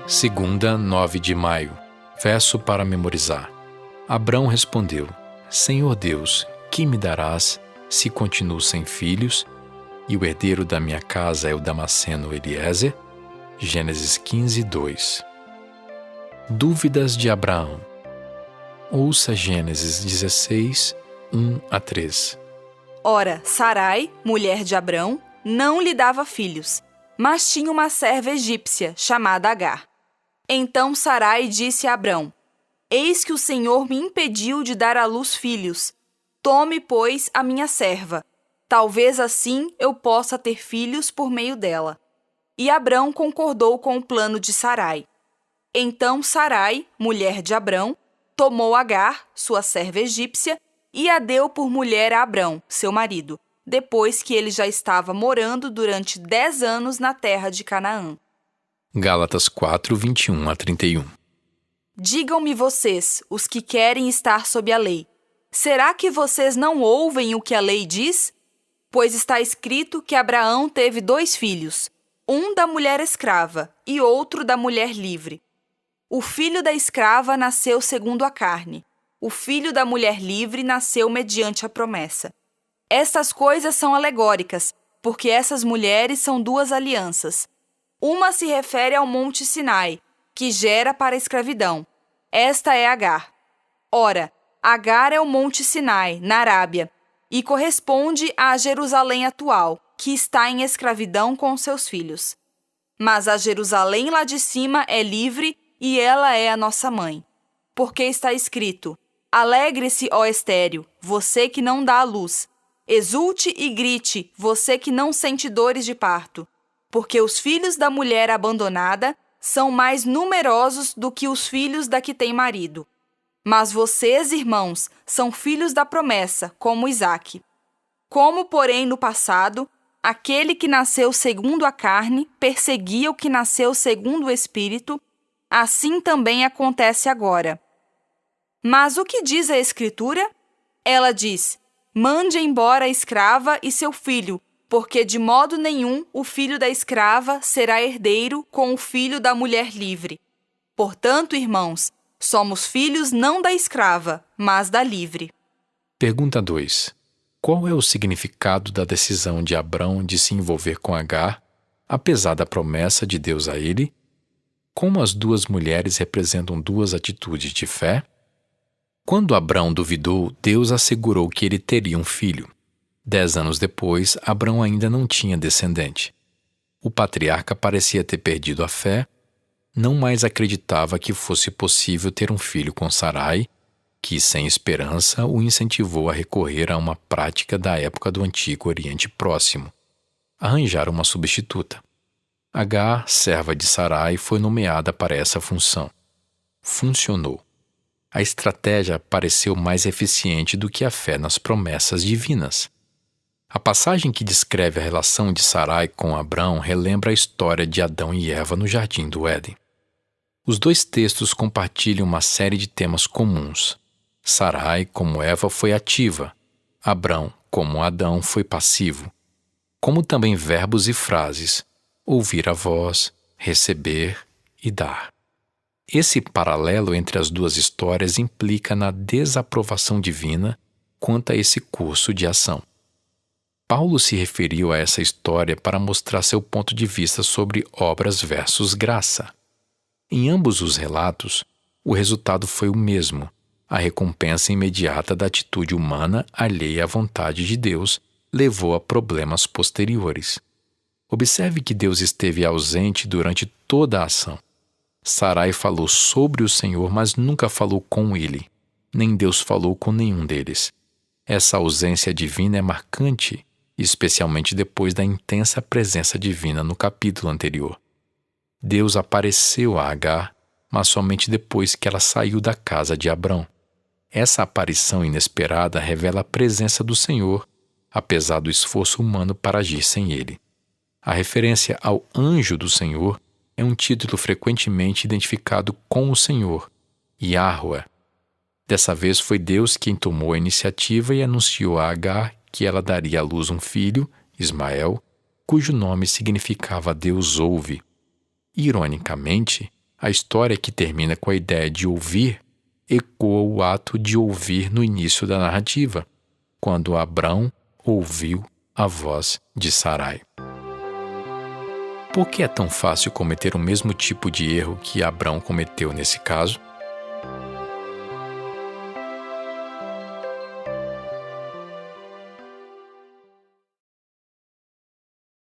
Segunda, 9 de maio. Verso para memorizar. Abrão respondeu: Senhor Deus, que me darás se continuo sem filhos, e o herdeiro da minha casa é o Damasceno Eliezer? Gênesis 15, 2. Dúvidas de Abraão. Ouça Gênesis 16, 1 a 3. Ora, Sarai, mulher de Abrão, não lhe dava filhos, mas tinha uma serva egípcia, chamada Agar. Então Sarai disse a Abrão: Eis que o Senhor me impediu de dar à luz filhos. Tome, pois, a minha serva. Talvez assim eu possa ter filhos por meio dela. E Abrão concordou com o plano de Sarai. Então Sarai, mulher de Abrão, tomou Agar, sua serva egípcia, e a deu por mulher a Abrão, seu marido, depois que ele já estava morando durante 10 anos na terra de Canaã. Gálatas 4, 21 a 31. Digam-me vocês, os que querem estar sob a lei, será que vocês não ouvem o que a lei diz? Pois está escrito que Abraão teve 2 filhos, um da mulher escrava e outro da mulher livre. O filho da escrava nasceu segundo a carne, o filho da mulher livre nasceu mediante a promessa. Estas coisas são alegóricas, porque essas mulheres são 2 alianças. Uma se refere ao Monte Sinai, que gera para a escravidão. Esta é Agar. Ora, Agar é o Monte Sinai, na Arábia, e corresponde à Jerusalém atual, que está em escravidão com seus filhos. Mas a Jerusalém lá de cima é livre e ela é a nossa mãe. Porque está escrito: Alegre-se, ó estéril, você que não dá à luz. Exulte e grite, você que não sente dores de parto. Porque os filhos da mulher abandonada são mais numerosos do que os filhos da que tem marido. Mas vocês, irmãos, são filhos da promessa, como Isaque. Como, porém, no passado, aquele que nasceu segundo a carne perseguia o que nasceu segundo o Espírito, assim também acontece agora. Mas o que diz a Escritura? Ela diz: mande embora a escrava e seu filho, porque de modo nenhum o filho da escrava será herdeiro com o filho da mulher livre. Portanto, irmãos, somos filhos não da escrava, mas da livre. Pergunta 2. Qual é o significado da decisão de Abrão de se envolver com Agar, apesar da promessa de Deus a ele? Como as 2 mulheres representam 2 atitudes de fé? Quando Abrão duvidou, Deus assegurou que ele teria um filho. 10 anos depois, Abrão ainda não tinha descendente. O patriarca parecia ter perdido a fé, não mais acreditava que fosse possível ter um filho com Sarai, que, sem esperança, o incentivou a recorrer a uma prática da época do Antigo Oriente Próximo: arranjar uma substituta. Agar, serva de Sarai, foi nomeada para essa função. Funcionou. A estratégia pareceu mais eficiente do que a fé nas promessas divinas. A passagem que descreve a relação de Sarai com Abrão relembra a história de Adão e Eva no Jardim do Éden. Os 2 textos compartilham uma série de temas comuns. Sarai, como Eva, foi ativa. Abrão, como Adão, foi passivo. Como também verbos e frases: ouvir a voz, receber e dar. Esse paralelo entre as 2 histórias implica na desaprovação divina quanto a esse curso de ação. Paulo se referiu a essa história para mostrar seu ponto de vista sobre obras versus graça. Em ambos os relatos, o resultado foi o mesmo: a recompensa imediata da atitude humana alheia à vontade de Deus levou a problemas posteriores. Observe que Deus esteve ausente durante toda a ação. Sarai falou sobre o Senhor, mas nunca falou com ele. Nem Deus falou com nenhum deles. Essa ausência divina é marcante, especialmente depois da intensa presença divina no capítulo anterior. Deus apareceu a Agar, mas somente depois que ela saiu da casa de Abrão. Essa aparição inesperada revela a presença do Senhor, apesar do esforço humano para agir sem ele. A referência ao anjo do Senhor é um título frequentemente identificado com o Senhor, Yahweh. Dessa vez foi Deus quem tomou a iniciativa e anunciou a Agar que ela daria à luz um filho, Ismael, cujo nome significava Deus ouve. Ironicamente, A história que termina com a ideia de ouvir ecoa o ato de ouvir no início da narrativa, quando Abrão ouviu a voz de Sarai. Por que é tão fácil cometer o mesmo tipo de erro que Abrão cometeu nesse caso?